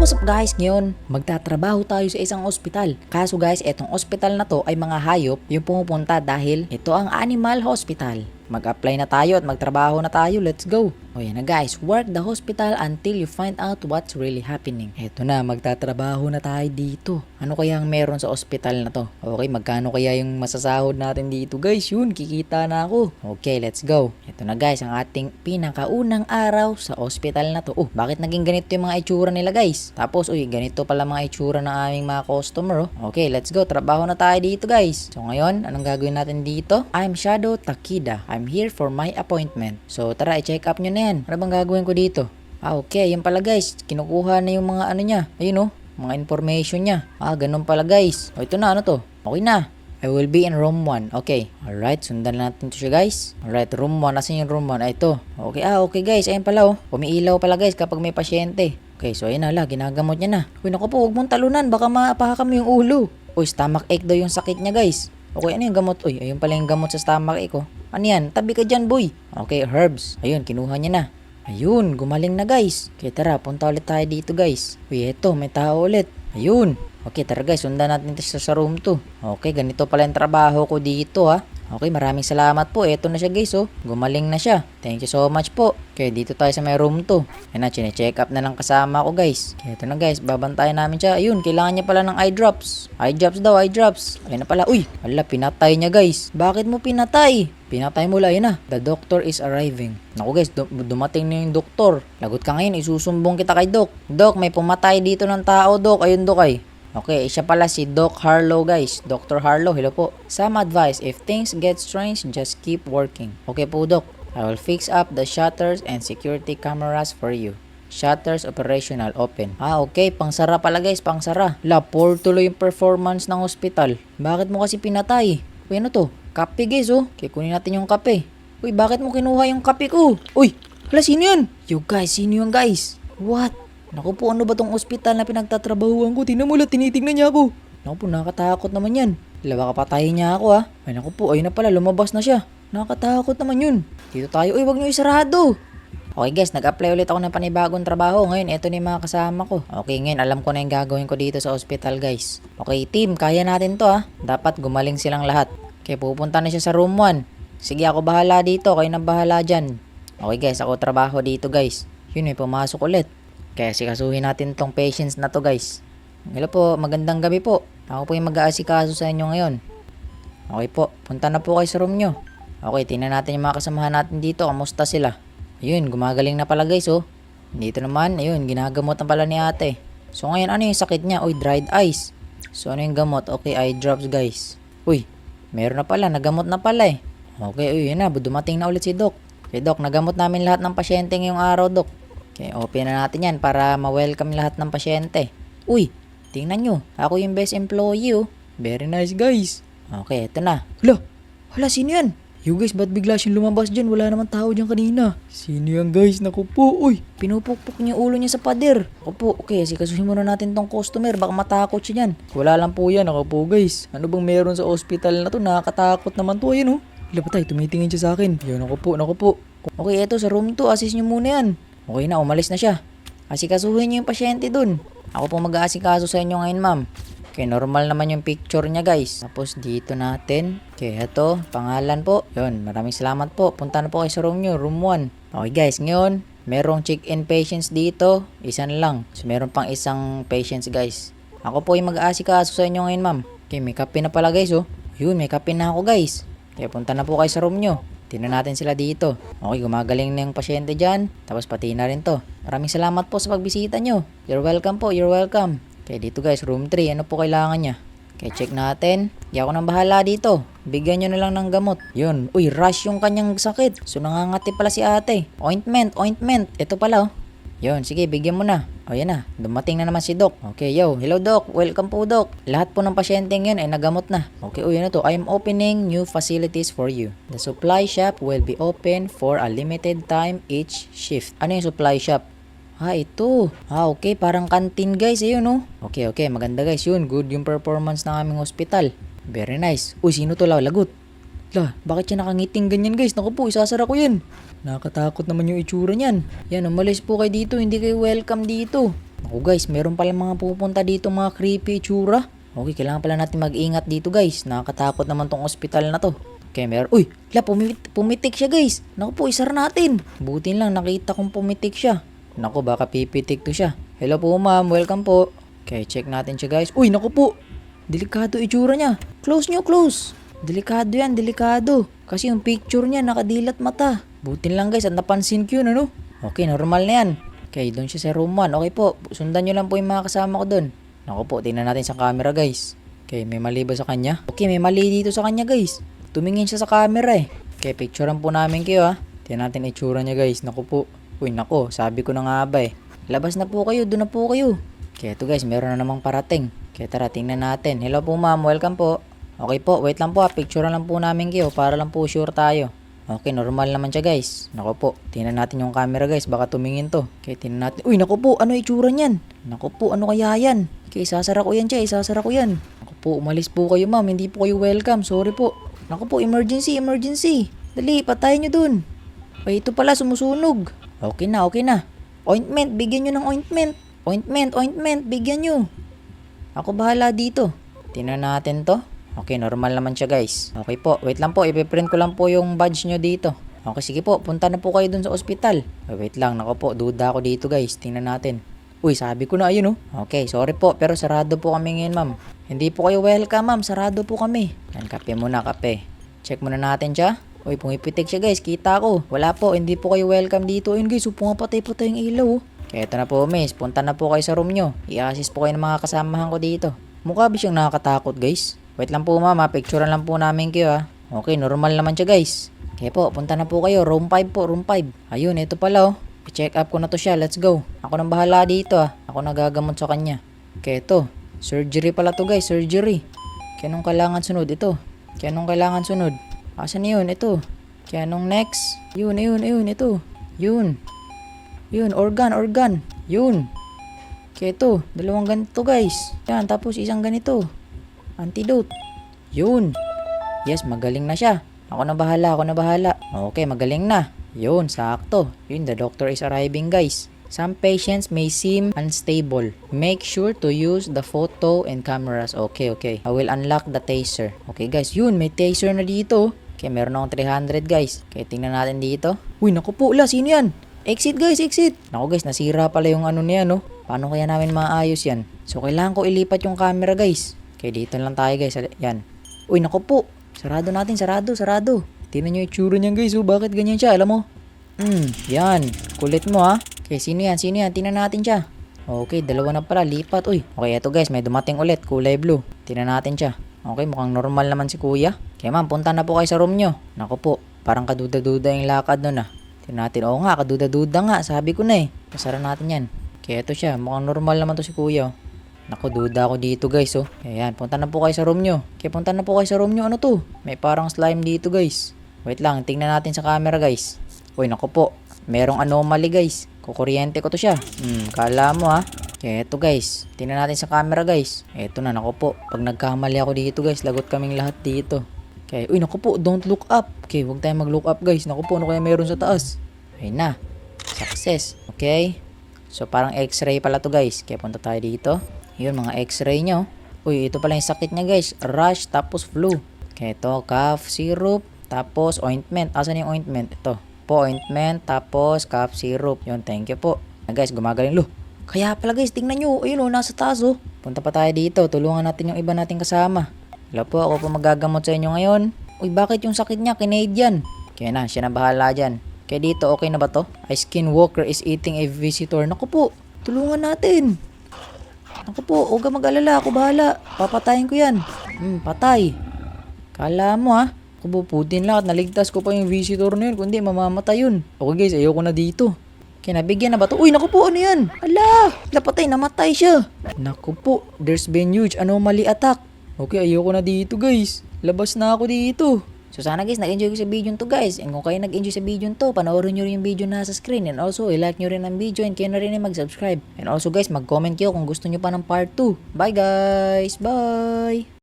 What's up guys? Ngayon, magtatrabaho tayo sa isang ospital. Kaso guys, etong ospital na to ay mga hayop yung pumupunta dahil ito ang animal hospital. Mag-apply na tayo at magtrabaho na tayo. Let's go! O yan na guys, work the hospital until you find out what's really happening. Eto na, magtatrabaho na tayo dito. Ano kaya ang meron sa ospital na to? Okay, magkano kaya yung masasahod natin dito guys? Yun, kikita na ako. Okay, let's go. Eto na guys, ang ating pinakaunang araw sa ospital na to. Oh, bakit naging ganito yung mga itsura nila guys? Tapos, uy, ganito pala mga itsura ng aming mga customer. Oh. Okay, let's go. Trabaho na tayo dito guys. So ngayon, anong gagawin natin dito? I'm Shadow Takida. I'm here for my appointment. So tara, i-check up nyo na yan. Ano bang gagawin ko dito? Okay, yan pala guys. Kinukuha na yung mga ano niya. Ayun mga information niya. Ganun pala guys. O ito na, ano to? Okay na. I will be in room 1. Okay. Alright, sundan natin to siya guys. Alright, room 1. Asan yung room 1? Ito. Okay, okay guys. Ayun pala Umiilaw pala guys kapag may pasyente. Okay, so ayun na ginagamot niya na. Uy, naku po, huwag mong talunan. Baka mapahakam yung ulo. Uy, stomach ache daw yung sakit niya guys. Okay, ano yung gamot? Uy, ayun pala yung gamot sa stomach ache Ano yan? Tabi ka dyan boy. Okay, herbs. Ayun, kinuha niya na. Ayun, gumaling na guys. Okay, tara, punta ulit tayo dito guys. Uy, eto, may tao ulit. Ayun. Okay, tara guys, sundan natin ito sa room 2. Okay, ganito pala yung trabaho ko dito Okay, maraming salamat po. Eto na siya guys Gumaling na siya. Thank you so much po. Okay, dito tayo sa may room 2. Yan na, chine-check up na lang kasama ko guys. Okay, eto na guys, babantayan namin siya. Ayun, kailangan niya pala ng eye drops. Eye drops daw, eye drops. Ayun na pala. Uy, wala, pinatay niya guys. Bakit mo pinatay? Pinatay mo lang, yun na. The doctor is arriving. Naku guys, dumating na yung doktor. Lagot ka ngayon, isusumbong kita kay Doc. Doc, may pumatay dito ng tao, Doc. Ayun, Doc ay. Okay, siya pala si Doc Harlow guys. Dr. Harlow, hello po. Some advice, if things get strange, just keep working. Okay po, Doc. I will fix up the shutters and security cameras for you. Shutters operational, open. Okay, pangsara pala guys, pangsara. Poor tuloy yung performance ng hospital. Bakit mo kasi pinatay? Uy, ano to? Kape guys Okay, kunin natin yung kape. Uy, bakit mo kinuha yung kape ko? Uy, hala, sino yan? Yo guys, sino yun guys? What? Naku po, ano ba tong ospital na pinagtatrabahuan ko? Tingnan mo lang, tinitingnan niya ako. Naku po, nakakatakot naman yan. Baka patayin niya ako Ay naku po, ayun na pala, lumabas na siya. Nakakatakot naman yun. Dito tayo. Uy, wag niyo isarado. Okay guys, nag-apply ulit ako ng panibagong trabaho. Ngayon, eto na yung mga kasama ko. Okay, ngayon alam ko na yung gagawin ko dito sa ospital guys. Okay team, kaya natin to Dapat gumaling silang lahat. Okay, pupunta na siya sa room 1. Sige, ako bahala dito. Kayo na bahala dyan. Okay guys, ako trabaho dito guys. Yun, may pumasok ulit. Kaya sikasuhin natin tong patients na to guys. Hello po, magandang gabi po. Ako po yung mag-aasikaso sa inyo ngayon. Okay po, punta na po kayo sa room nyo. Okay, tingnan natin yung mga kasamahan natin dito. Kamusta sila? Ayun, gumagaling na pala guys Dito naman, ayun, ginagamot na pala ni ate. So ngayon, ano yung sakit niya? Uy, dried eyes. So ano yung gamot? Okay, eye drops guys. Uy, meron na pala, nagamot na pala Okay, yun na, dumating na ulit si Doc. Okay, Doc, nagamot namin lahat ng pasyente ngayong araw, Doc. Okay, open na natin yan para ma-welcome lahat ng pasyente. Uy, tingnan nyo, ako yung best employee Very nice guys. Okay, eto na. Hala, sino yan? Yo guys, ba't bigla siyang lumabas dyan? Wala naman tao dyan kanina. Sino yan guys? Naku po, uy, pinupukpuk niya ulo niya sa pader. Naku po, okay, sikasuhin muna natin tong customer. Baka matakot siya dyan. Wala lang po yan, naku po guys. Ano bang meron sa hospital na to? Nakakatakot naman to, ayun Ila ba tayo, tumitingin siya sa akin. Yo, naku po. Okay, eto sa room 2, assist nyo muna yan. Okay na, umalis na siya. Asikasuhin niyo yung pasyente dun. Ako po mag-aasikaso sa inyo ngayon, ma'am. Okay, normal naman yung picture niya, guys. Tapos dito natin. Okay, ito, pangalan po. Yun, maraming salamat po. Punta na po kayo sa room nyo, room 1. Okay, guys, ngayon, merong check-in patients dito. Isa na lang. So, meron pang isang patients, guys. Ako po yung mag-aasikaso sa inyo ngayon, ma'am. Okay, may kape na pala, guys, Yun, may kape na ako, guys. Okay, punta na po kayo sa room nyo. Tingnan natin sila dito. Okay, gumagaling na yung pasyente dyan. Tapos pati na rin to. Maraming salamat po sa pagbisita nyo. You're welcome po, you're welcome. Okay, dito guys, room 3. Ano po kailangan niya? Okay, check natin. Di ako nang bahala dito. Bigyan nyo na lang ng gamot. Yun. Uy, rush yung kanyang sakit. So, nangangati pala si ate. Ointment. Ito pala Yun, sige, bigyan mo na. O, yan na. Dumating na naman si Doc. Okay, yo. Hello, Doc. Welcome po, Doc. Lahat po ng pasyenteng yun ay nagamot na. Okay, yan na to. I am opening new facilities for you. The supply shop will be open for a limited time each shift. Ano yung supply shop? Ito. Okay. Parang canteen, guys. Ayun, Okay. Maganda, guys. Yun. Good yung performance ng aming hospital. Very nice. Uy, sino to, lagot? Bakit siya nakangiting ganyan, guys? Naku po, isasara ko yan. Nakakatakot naman yung itsura niyan. Yan, umalis po kayo dito. Hindi kayo welcome dito. Ako guys, meron pala mga pupunta dito mga creepy itsura. Okay, kailangan pala natin mag-ingat dito guys. Nakakatakot naman tong ospital na to. Okay, meron. Uy, pumitik siya guys. Naku po, isara natin. Buti lang nakita kong pumitik siya. Naku, baka pipitik to siya. Hello po ma'am, welcome po. Okay, check natin siya guys. Uy, naku po. Delikado itsura niya. Close nyo, close. Delikado yan, delikado. Kasi yung picture niya nakadilat mata. Buti lang guys, at napansin ko yun ano. Okay, normal na yan. Okay, doon siya sa room 1. Okay po, sundan nyo lang po yung mga kasama ko doon. Naku po, tingnan natin sa camera guys. Okay, may mali ba sa kanya? Okay, may mali dito sa kanya guys. Tumingin siya sa camera eh. Okay, picturean po namin kayo ha. Tingnan natin itsura niya guys. Naku po. Uy, naku, sabi ko na nga ba eh. Labas na po kayo, doon na po kayo. Okay, ito guys, meron na namang parating. Okay, tara, tingnan natin. Hello po ma'am, welcome po. Okay po, wait lang po ha. Picturean lang po namin kayo para lang po sure tayo. Okay, normal naman siya guys. Naku po, tingnan natin yung camera guys. Baka tumingin to. Okay, tingnan natin. Uy, naku po, ano itsura niyan? Naku po, ano kaya yan? Okay, isasara ko yan siya, isasara ko yan. Naku po, umalis po kayo ma'am. Hindi po kayo welcome. Sorry po. Naku po, emergency, emergency. Dali, patayin nyo dun. Ay, ito pala, sumusunog. Okay na, okay na. Ointment, bigyan nyo ng ointment. Ointment, bigyan nyo. Ako bahala dito. Tingnan natin to. Okay, normal naman siya guys. Okay po, wait lang po, ipiprint ko lang po yung badge nyo dito. Okay, sige po, punta na po kayo dun sa ospital. Wait lang, nako po, duda ako dito guys. Tingnan natin. Uy, sabi ko na ayun oh. Okay, sorry po, pero sarado po kami ngayon ma'am. Hindi po kayo welcome ma'am, sarado po kami. Yan, kape muna, kape. Check muna natin siya. Uy, pumipitik siya guys, kita ko. Wala po, hindi po kayo welcome dito. Ayun guys, pumapatay-patay yung ilaw oh. Kaya ito na po miss, punta na po kayo sa room nyo. I-assist po kayo ng mga kasamahan ko dito. Mukha ba siyang nakakatakot guys? Wait lang po mama, picturean lang po namin kayo ha. Okay, normal naman siya guys. Kaya po, punta na po kayo. Room 5 po, room 5. Ayun, ito pala oh. I-check up ko na to siya, let's go. Ako nang bahala dito ha. Ako nagagamot sa kanya. Kaya ito, surgery pala to guys, surgery. Kaya nung kailangan sunod, ito. Kaya nung kailangan sunod. Asan yun? Ito. Kaya nung next. Yun, ito. Yun. Yun, organ. Yun. Kaya ito, dalawang ganito guys. Yan, tapos isang ganito. Antidote. Yun. Yes, magaling na siya. Ako na bahala. Okay, magaling na. Yun, sakto. Yun, the doctor is arriving guys. Some patients may seem unstable. Make sure to use the photo and cameras. Okay. I will unlock the taser. Okay guys, yun, may taser na dito. Okay, meron akong 300 guys. Okay, tingnan natin dito. Uy, naku po, sino yan? Exit guys, exit. Naku guys, nasira pala yung ano niya no. Paano kaya namin maayos yan? So, kailangan ko ilipat yung camera guys. Okay, dito lang tayo guys. Yan. Uy, naku po. Sarado natin, sarado. Tingnan nyo yung itsura niyan guys. Oh, bakit ganyan siya? Alam mo? Yan. Kulit mo ha. Okay, sino yan? Tingnan natin siya. Okay, dalawa na pala. Lipat. Uy. Okay, eto guys. May dumating ulit. Kulay blue. Tingnan natin siya. Okay, mukhang normal naman si kuya. Okay ma'am, punta na po kayo sa room nyo. Naku po. Parang kaduda-duda yung lakad nun ah. Tingnan natin. Oo nga, kaduda-duda nga. Sabi ko na eh. Pasara natin yan. Okay, eto siya. Mukhang normal naman to si kuya. Naku, duda ako dito guys oh. Ayan, punta na po kayo sa room nyo. Okay, punta na po kayo sa room nyo. Ano to? May parang slime dito guys. Wait lang, tingnan natin sa camera guys. Uy, naku po. Merong anomaly guys. Kukuryente ko to siya. Kala mo ha. Okay, eto guys. Tingnan natin sa camera guys. Eto na, naku po. Pag nagkamali ako dito guys, lagot kaming lahat dito. Okay, uy, naku po. Don't look up. Okay, huwag tayong mag-look up guys. Naku po, ano kaya meron sa taas? Ayun na. Success. Okay. So, parang x-ray pala to guys. Kaya punta tayo dito. Yun, mga x-ray nyo. Uy, ito pala yung sakit niya guys. Rash, tapos flu. Okay, ito, cough syrup, tapos ointment. Asan yung ointment? Ito. Po, ointment, tapos cough syrup. Yun, thank you po. Guys, gumagaling. Kaya pala guys, tingnan nyo. Ayun nasa taas oh. Punta pa tayo dito. Tulungan natin yung iba nating kasama. Hello po, ako po magagamot sa inyo ngayon. Uy, bakit yung sakit niya? Canadian. Kaya na, siya na bahala dyan. Kaya dito, okay na ba to? A skinwalker is eating a visitor. Naku po, tulungan natin. Naku po, huwag ka mag-alala. Ako bahala. Papatayin ko yan. Patay. Kala mo ha. Kubuputin lang at naligtas ko pa yung visitor na yun. Kundi mamamatay yun. Okay guys, ayoko na dito. Kaya nabigyan na ba to? Uy, naku po, ano yan? Ala, napatay, namatay siya. Naku po, there's been huge anomaly attack. Okay, ayoko na dito guys. Labas na ako dito. So sana guys, nag-enjoy ko sa video to guys. And kung kayo nag-enjoy sa video to, panoorin nyo rin yung video na sa screen. And also, i-like nyo rin ang video and kayo na rin ay mag-subscribe. And also guys, mag-comment kayo kung gusto nyo pa ng part 2. Bye guys! Bye!